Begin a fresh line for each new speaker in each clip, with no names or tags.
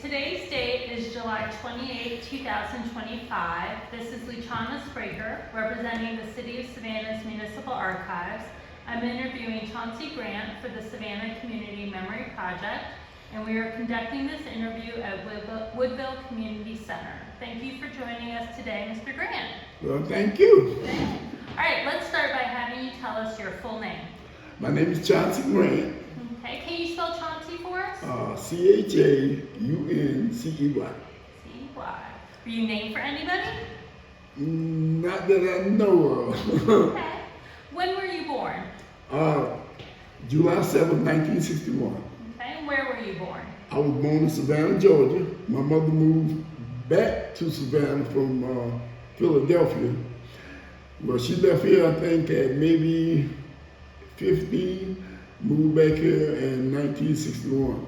Today's date is July 28, 2025. This is Luciana Spracher, representing the City of Savannah's Municipal Archives. I'm interviewing Chauncey Grant for the Savannah Community Memory Project, and we are conducting this interview at Woodville Community Center. Thank you for joining us today, Mr. Grant.
Well, thank you.
All right, let's start by having you tell us your full name.
My name is Chauncey Grant.
Okay, can you spell Chauncey for us?
Chauncy.
C-Y. Were you named for anybody?
Not that I know of.
Okay. When were you born?
July 7, 1961.
Okay, and where were you born?
I was born in Savannah, Georgia. My mother moved back to Savannah from Philadelphia. Well, she left here, I think, at maybe 15. Moved back here in 1961.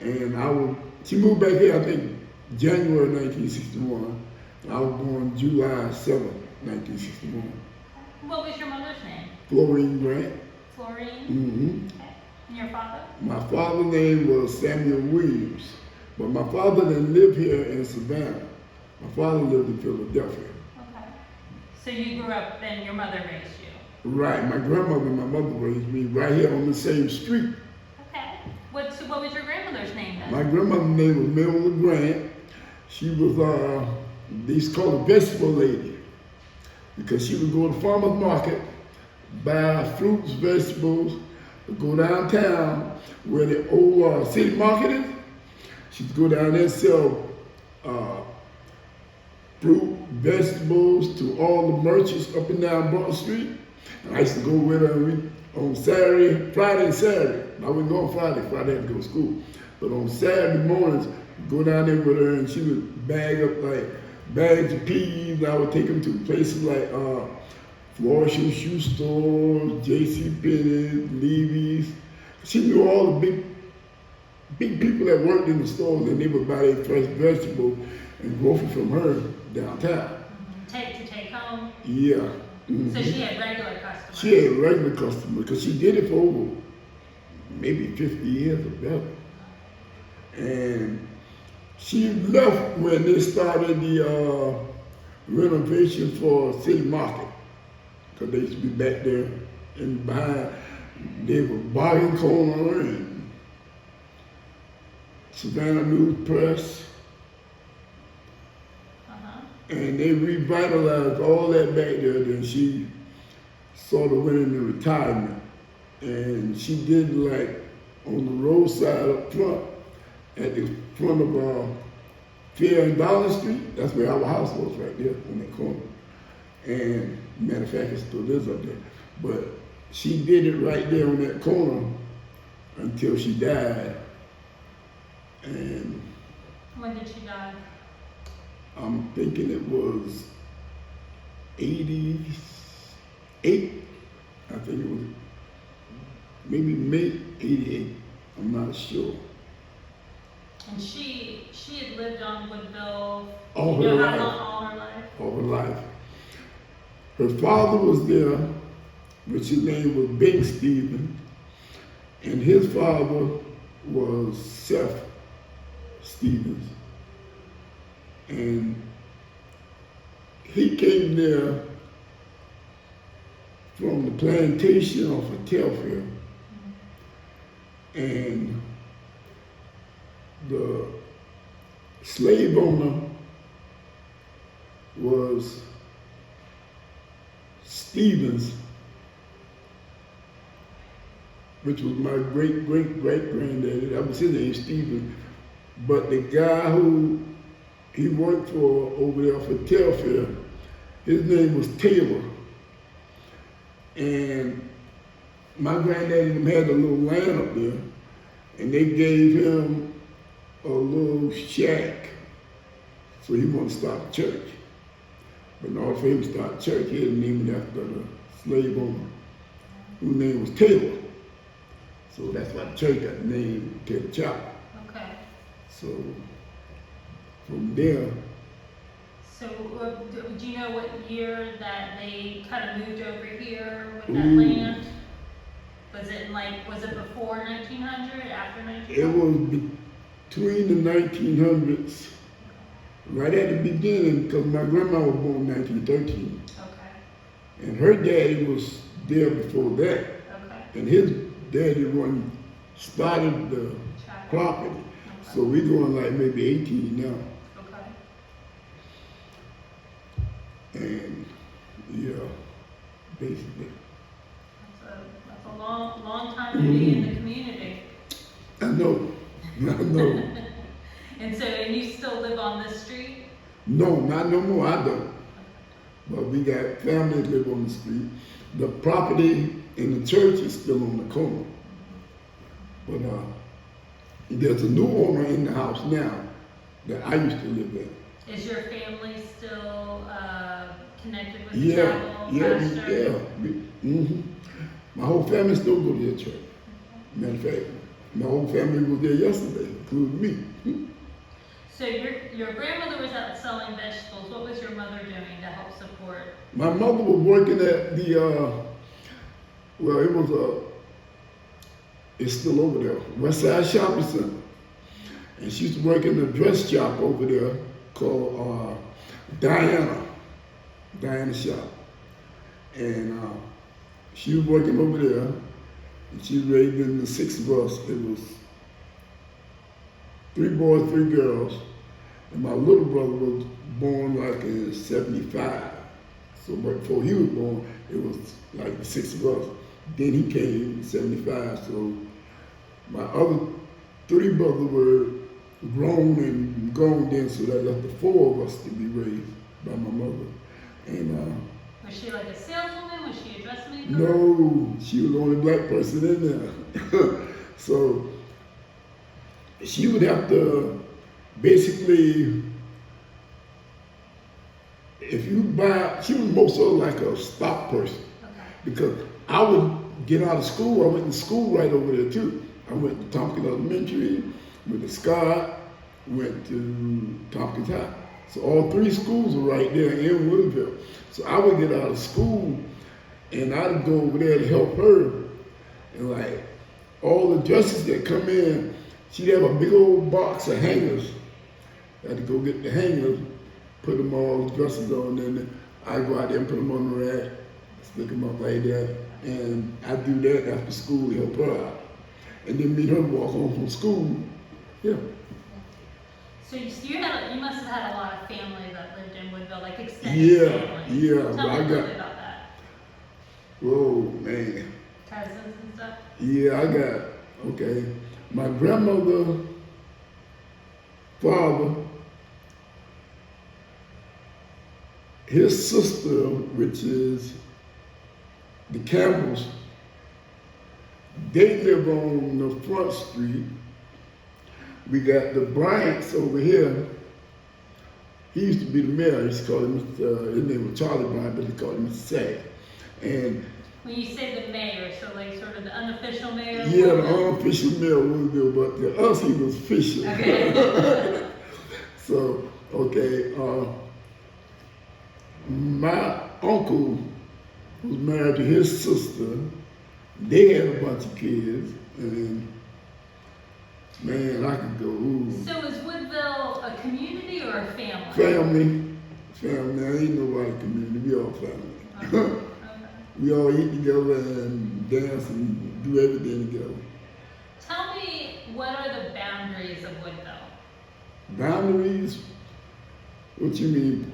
And she moved back here, I think, January 1961. I was born July 7, 1961.
What was your mother's name?
Florine Grant.
Florine?
Mm-hmm.
Okay. And your father?
My father's name was Samuel Williams. But my father didn't live here in Savannah. My father lived in Philadelphia.
Okay. So you grew up and your mother raised you?
Right. My grandmother and my mother raised me right here on the same street.
Okay. What was your grandmother's name then?
My grandmother's name was Mary Grant. She was, they used to call her vegetable lady because she would go to the farmer's market, buy fruits, vegetables, go downtown where the old city market is. She'd go down there and sell fruit, vegetables to all the merchants up and down Broad Street. And I used to go with her on Friday and Saturday. I wouldn't go on Friday I had to go to school. But on Saturday mornings, go down there with her and she would bag up like bags of peas. I would take them to places like Flourishing Shoe Stores, J.C. Penney, Levy's. She knew all the big people that worked in the stores, and they would buy their fresh vegetables and groceries from her downtown.
To take home?
Yeah. Mm-hmm.
So she had regular customers?
She had regular customers because she did it for over maybe 50 years or better. And she left when they started the renovation for City Market because they used to be back there and behind. They were Bargain Corner and Savannah News Press. And they revitalized all that back there. Then she sort of went into retirement. And she did like on the roadside up front, at the front of Fair and Dollar Street. That's where our house was right there on that corner. And matter of fact, it still is up there. But she did it right there on that corner until she died. And
when did she die?
I'm thinking it was 88. I think it was maybe May 88. I'm not sure.
And she had lived on Woodville
All her life.
All her life?
All her life. Her father was there, which his name was Bing Stevens, and his father was Seth Stevens. And he came there from the plantation of Philadelphia, and the slave owner was Stevens, which was my great-great-great-granddaddy. That was his name, Stevens. But the guy who he worked for over there for Philadelphia, his name was Taylor. And my granddaddy had a little land up there, and they gave him a little shack so he wanted to start a church. But in order for him to start a church, he had to name it after the slave owner, whose name was Taylor. So that's why the church got the name Taylor Chapel.
Okay.
So from there.
So do you know what year that they kind of moved over here with that land? Was it before 1900, after 1900?
It was between the 1900s, right at the beginning, because my grandma was born in 1913,
Okay.
and her daddy was there before that,
Okay.
and his daddy started the
Child.
property.
Okay.
So we going like maybe 18 now,
Okay.
and yeah, basically.
That's a long time to be in the community.
I know, I know.
And you still live on this street?
No, not no more, I don't. But we got family that live on the street. The property in the church is still on the corner. But there's a new owner in the house now that I used to live in.
Is your family still connected with the
Yeah,
chapel,
yeah,
pastor?
yeah. My whole family still go to the church. Matter of fact, my whole family was there yesterday, including me.
So your grandmother was out selling vegetables. What was your mother doing to help support?
My mother was working at the, it's still over there, West Side Shopping Center. And she used to work in the dress shop over there called Diana shop. And she was working over there, and she was raised in the 6 of us. It was 3 boys, 3 girls, and my little brother was born like in 75. So but before he was born, it was like the 6 of us. Then he came in 75, so my other 3 brothers were grown and gone then, so that left the 4 of us to be raised by my mother. And
Was she like a saleswoman? Was she a dressmaker?
no, she was the only black person in there. So she would have to basically, if you buy, she was most of like a stock person.
Okay.
Because I would get out of school, I went to school right over there too. I went to Tompkins Elementary, went to Scott, went to Tompkins High. So all 3 schools were right there in Woodville. So I would get out of school and I'd go over there to help her. And like all the dresses that come in, she'd have a big old box of hangers. I had to go get the hangers, put them all the dresses on, and then I'd go out there and put them on the rack, stick them up like that. And I'd do that after school to help her out. And then meet her walk home from school. Yeah.
So you must have had a lot of family that lived in Woodville, like extended family.
Yeah.
Tell me a little bit about that.
Whoa, man.
Cousins and stuff?
Yeah, I got, okay. My grandmother, father, his sister, which is the Campbells, they live on the front street. We got the Bryants over here. He used to be the mayor. He used to call him his name was Charlie Bryant, but he called him Mr. Sag. And
when you say the mayor, so like sort of the unofficial mayor? Of
yeah,
Woodville?
the unofficial mayor of Woodville, but to us he was official.
Okay.
So, okay, my uncle was married to his sister. They had a bunch of kids, and man, I could go, ooh.
So is Woodville a community or a family?
Family, I ain't nobody community, we all family.
Okay.
We all eat together and dance and do everything together.
Tell me, what are the boundaries of Woodville?
Boundaries? What you mean,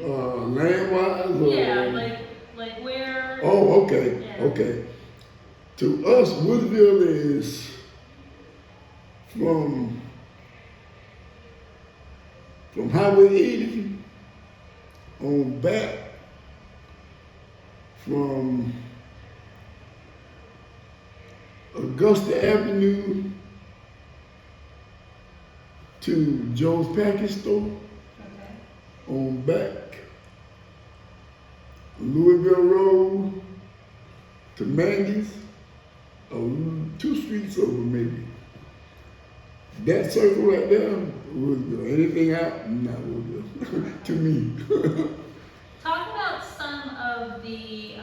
land-wise? Or?
Yeah, like where?
Oh, okay,
Yeah.
okay. To us, Woodville is from Highway 80 on back, from Augusta Avenue to Joe's Package Store
Okay.
on back, Louisville Road to Mandy's, 2 streets over maybe. That circle right there, Woodville. Anything out, not Woodville, to me.
Talk about some of the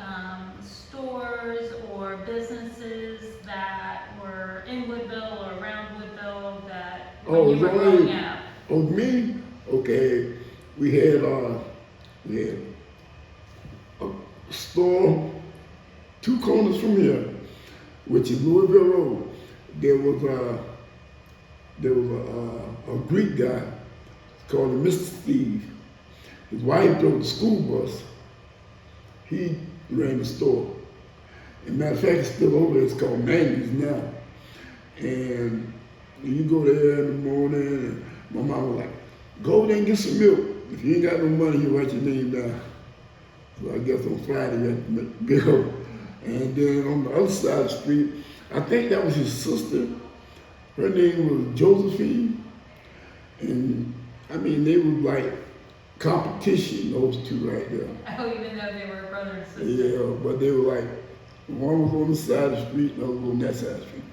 stores or businesses that were in Woodville or around Woodville that when you were growing up?
Oh, me? Okay, we had a store 2 corners from here, which is Woodville Road. There was a Greek guy called him Mr. Steve. His wife drove the school bus. He ran the store. And matter of fact, it's still over there. It's called Mandy's now. And you go there in the morning, and my mom was like, go there and get some milk. If you ain't got no money, you write your name down. So I guess on Friday you have to make a bill. And then on the other side of the street, I think that was his sister. Her name was Josephine. And I mean, they were like competition, those two right there.
Oh, even though they were brother and sister.
Yeah, but they were like, one was on the side of the street, and the other was on that side of the street.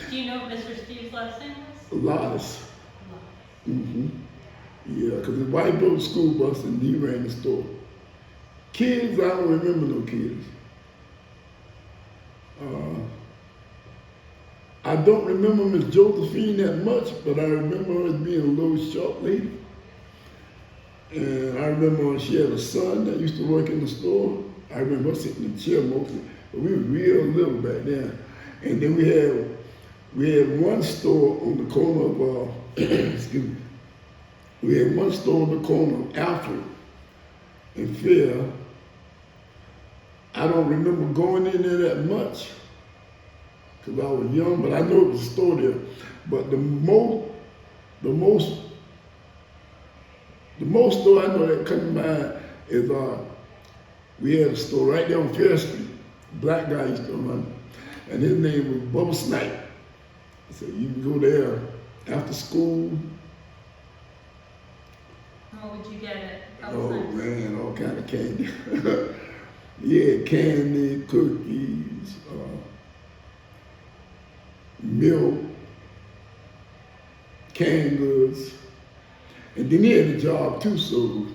Do you know what Mr. Steve's last name was?
Lotus. Mm-hmm. Yeah, because his wife drove the school bus and he ran the store. Kids, I don't remember no kids. I don't remember Miss Josephine that much, but I remember her as being a little short lady. And I remember she had a son that used to work in the store. I remember her sitting in the chair mostly, but we were real little back then. And then we had one store on the corner of, excuse me, we had one store on the corner of Alfred and Fair. I don't remember going in there that much because I was young, but I know it was a store there. But the most store I know that comes to mind is we had a store right there on Fair Street. Black guy used to run it, and his name was Bubba Snipe. So you can go there after school.
What would you get at
Oh man, all kind of candy. Yeah, candy, cookies, milk, canned goods. And then he had a job too, so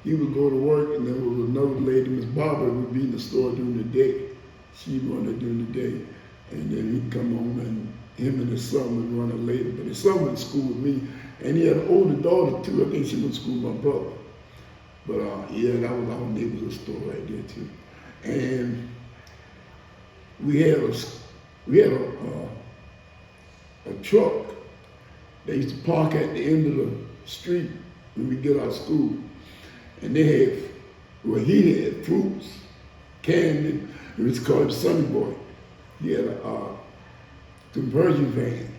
he would go to work, and there was another lady, Miss Barbara, would be in the store during the day. She'd run it during the day, and then he'd come home, and him and his son would run it later. But his son went to school with me, and he had an older daughter too. I think she went to school with my brother. But yeah, that was our neighborhood store right there too. And we had a truck. They used to park at the end of the street when we get out of school. And they had, he had fruits, candy. It was called Sunny Boy. He had a conversion van.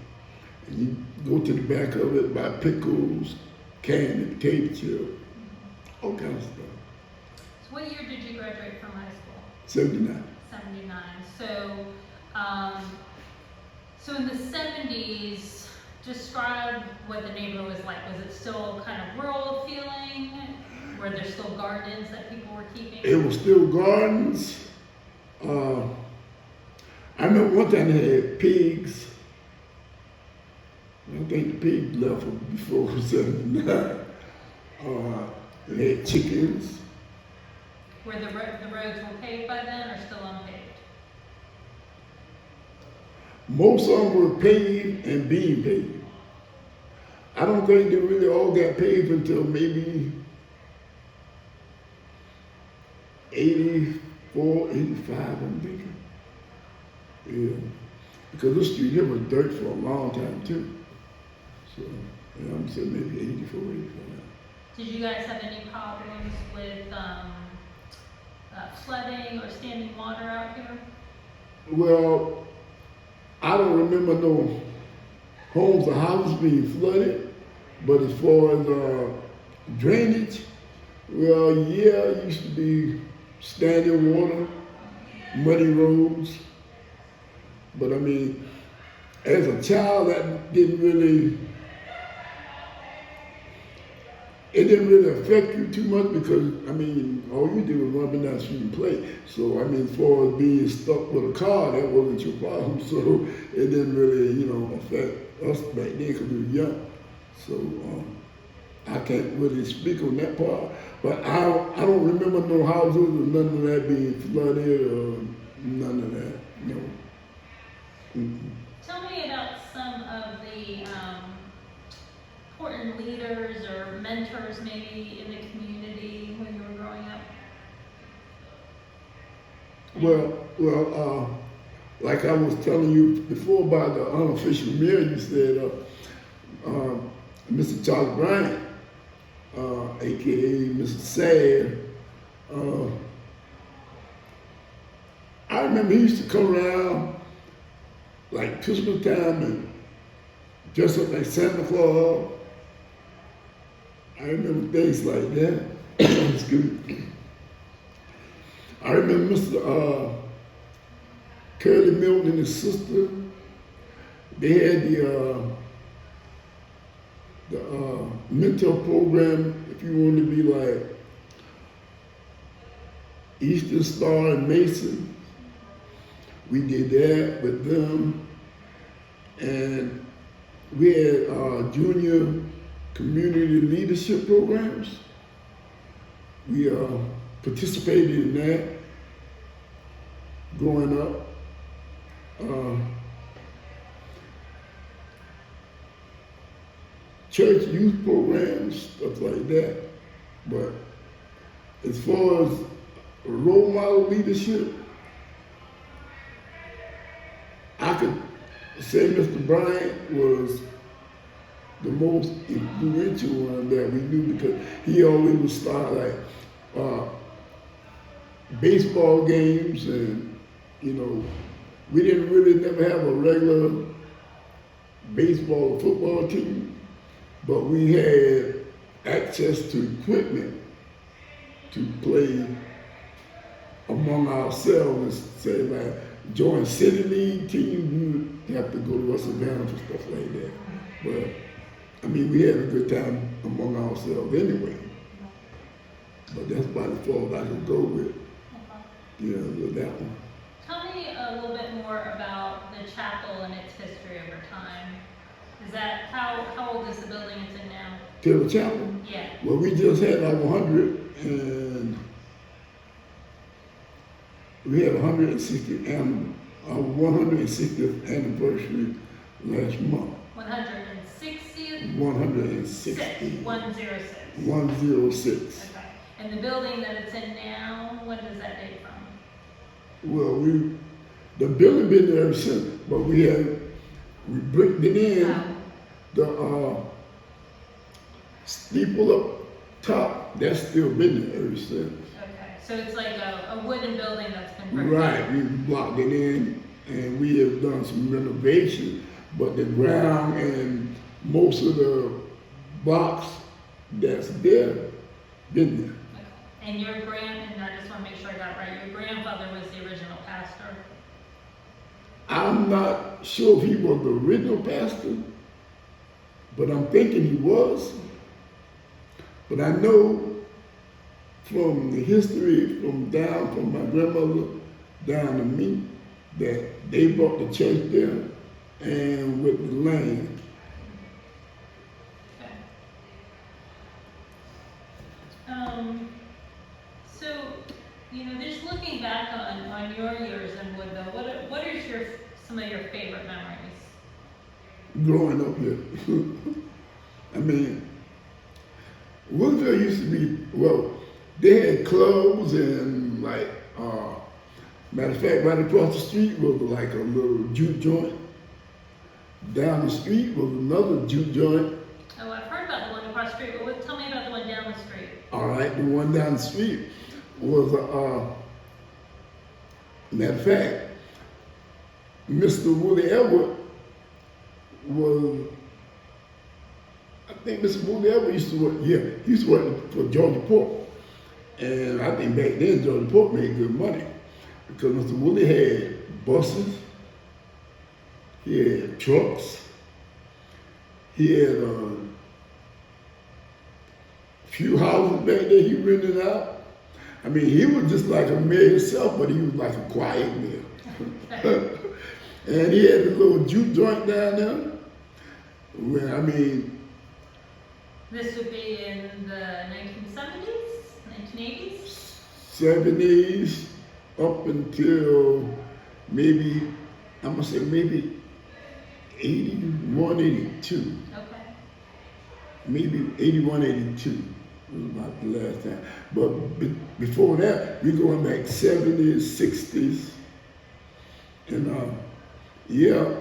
And you go to the back of it, buy pickles, candy, potato chips, all kinds of stuff.
So what year did you graduate from high school?
79.
79. So in the 70s, describe what the neighborhood was like. Was it still kind of rural feeling? Were there still gardens that people were keeping?
It was still gardens. I remember one time they had pigs. I think the pigs left before 79. They had chickens.
Were the roads were paved by then or still unpaved?
Most of them were paved and being paved. I don't think they really all got paved until maybe 84, 85, I'm thinking. Yeah, because this street here was dirt for a long time too. So, yeah, I'm saying maybe 84, 85.
Did you guys have any problems with flooding or standing water out here?
Well, I don't remember no homes or houses being flooded, but as far as drainage, well, yeah, it used to be standing water, muddy roads. But I mean, as a child, that didn't really affect you too much because, I mean, all you did was run up and down the street and play. So, I mean, as far as being stuck with a car, that wasn't your problem. So, it didn't really, affect us back then because we were young. So, I can't really speak on that part. But I don't remember no houses or none of that being flooded or none of that, no. Mm-hmm.
Tell me about some of the
Like I was telling you before about the unofficial mayor, you said, Mr. Charles Bryant, aka Mr. Sad. I remember he used to come around like Christmas time and dress up like Santa Claus. I remember things like that. Excuse me. I remember Mr. Curly Milton and his sister. They had the mentor program. If you wanted to be like Eastern Star and Mason, we did that with them. And we had junior community leadership programs. We participated in that growing up. Church youth programs, stuff like that. But as far as role model leadership, I could say Mr. Bryant was the most influential one that we knew because he always would start like baseball games, and we didn't really never have a regular baseball or football team, but we had access to equipment to play among ourselves. And say like join city league team, you have to go to Russell Down for stuff like that. But I mean, we had a good time among ourselves anyway. But that's about as far as I could go with, with that one.
Tell me a little bit more about the chapel and its history over time. Is that, how old is the building it's in now?
Taylor Chapel?
Yeah.
Well, we just had our 100 and we had our 160th anniversary last month.
160th?
160.
106.
106.
Okay. And the building that it's in now, when does that date from?
Well, the building been there ever since, but we bricked it in.
Wow.
The steeple up top, that's still been there ever since.
Okay, so it's like a wooden building that's been bricked in.
Right, we blocked it in, and we have done some renovation, but the ground and most of the blocks that's there, been there.
Okay. And and I just want to make sure I got it right, your grandfather was the original pastor?
I'm not sure if he was the original pastor, but I'm thinking he was. But I know from the history from my grandmother down to me, that they bought the church there and with the land.
Okay. So, just looking back on your years in Woodville, what is some of your favorite memories?
Growing up here. I mean, Woodville used to be, they had clubs and like, matter of fact, right across the street was like a little juke joint. Down the street was another juke joint.
Oh, I've heard about the one across the street, but tell me about the one down the street.
All right, the one down the street was, matter of fact, Mr. Woody Edward was, I think Mr. Woody Edward used to work, he used to work for Georgia Pork. And I think back then Georgia Pork made good money because Mr. Woody had buses, he had trucks, he had a few houses back there he rented out. I mean, he was just like a mayor himself, but he was like a quiet mayor. And he had a little juke joint down there. Well, I mean,
this would be in the 1970s, 1980s?
70s up until maybe, I'm gonna say maybe 81, 82.
Okay.
Maybe 81, 82. It was about the last time. But before that, we going back 70s, 60s. And yeah,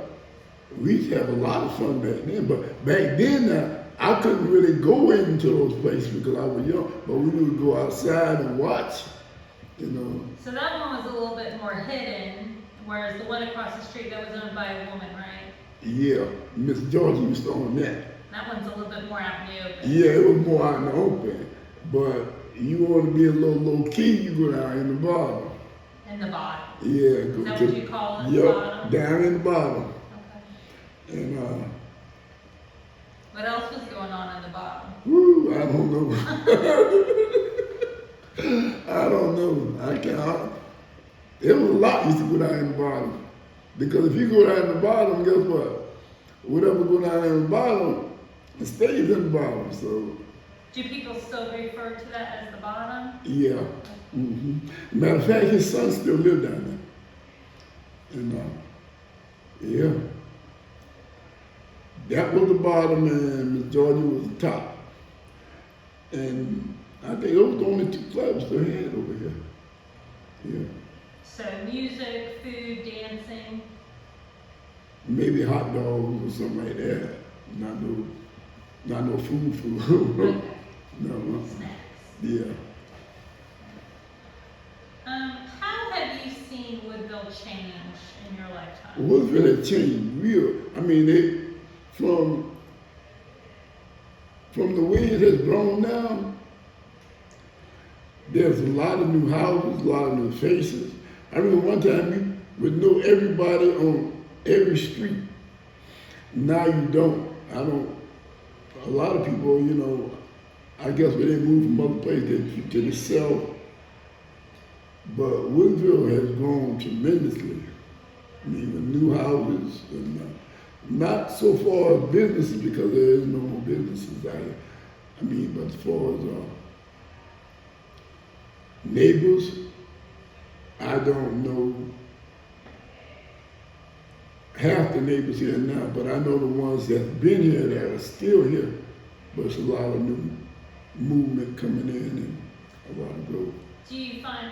we used to have a lot of fun back then. But back then, I couldn't really go into those places because I was young. But we would go outside and watch, you know.
So that one was a little bit more hidden, whereas the one across the street, that was owned by a woman, right?
Yeah, Miss Georgia used to own that.
That one's a little bit more out in the open.
Yeah, it was more out in the open. But you want to be a little low key, you go down in the bottom.
In the bottom.
Yeah,
Is
go
that
to
what you call it, the
yep,
bottom?
down in the bottom.
Okay.
And
What else was going on in the bottom?
woo, I don't know. I don't know. I can't. There was a lot used to go down in the bottom. Because if you go down in the bottom, guess what? Whatever go down in the bottom, it stays in the bottom. So
Do people still refer to that as the bottom?
yeah. Matter of fact, his son still live down there. And yeah. That was the bottom and Miss Georgia was the top. And I think those were the only two clubs they had over here. Yeah.
So music, food, dancing.
Maybe hot dogs or something like that. Not no food.
Okay.
No.
Snacks.
Yeah.
How have you seen Woodville change in your lifetime?
Woodville had changed real. I mean, they from the way it has grown now, there's a lot of new houses, a lot of new faces. I remember one time you would know everybody on every street. Now you don't. I don't. A lot of people, you know, I guess when they move from other places, they keep to themselves. But Woodville has grown tremendously. I mean, with new houses and not so far as businesses because there is no more businesses out here. I mean, but as far as neighbors, I don't know half the neighbors here now, but I know the ones that's been here that are still here. But it's a lot of new movement coming in and a lot of growth.
Do you find,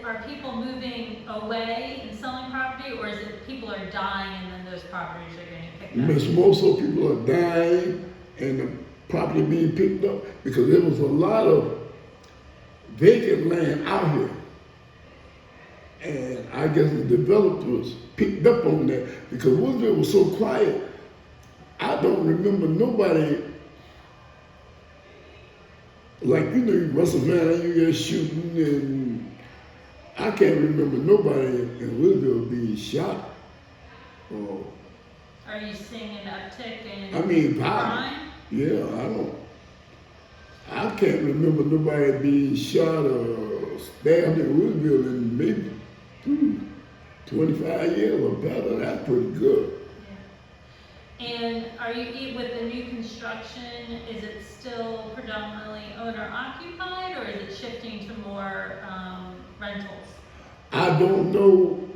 are people moving away and selling property, or is it people are dying and then those properties are getting picked up?
Most of people are dying and the property being picked up because there was a lot of vacant land out here. And I guess the developers picked up on that because Woodville was so quiet. I don't remember nobody, like, you know, Russell Van, you get shooting, and I can't remember nobody in Woodville being shot. Or,
Are you seeing an uptick in
crime? Yeah, I can't remember nobody being shot or stabbed in Woodville in maybe 25 years or better. That's pretty good.
Yeah. And are you, with the new construction, is it still predominantly owner occupied, or is it shifting to more rentals?
I don't know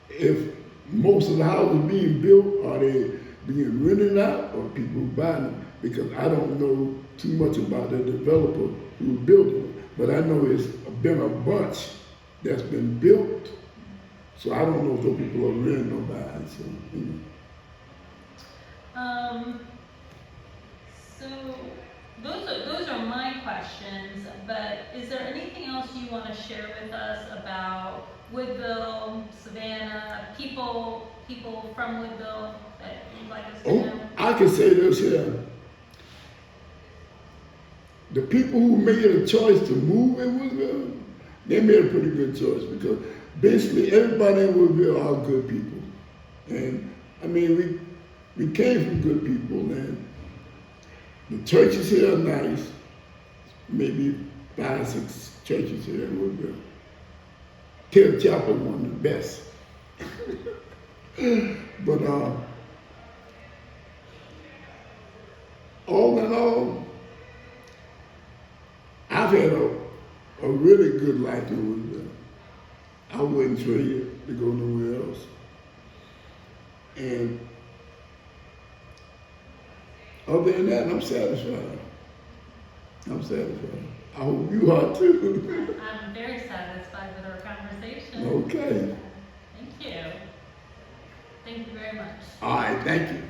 if most of the houses being built, are they being rented out or people buying them? Because I don't know too much about the developer who built them. But I know it's been a bunch that's been built. So I don't know if those people are renting or buying. So, you know.
So those are my questions, but is there anything else you want to share with us about Woodville, Savannah, people from Woodville that you'd like us to know?
I can say this here. The people who made a choice to move in Woodville, they made a pretty good choice because basically everybody in Woodville are good people. And I mean, we came from good people, and the churches here are nice. Maybe 5 or 6 churches here in Woodville. Taylor Chapel one of the best. But all in all, I've had a really good life in Woodville. I wouldn't trade it to go nowhere else. And other than that, I'm satisfied. I'm satisfied. I hope you are too.
I'm very satisfied with our conversation.
Okay.
Thank you. Thank you very much.
All right, thank you.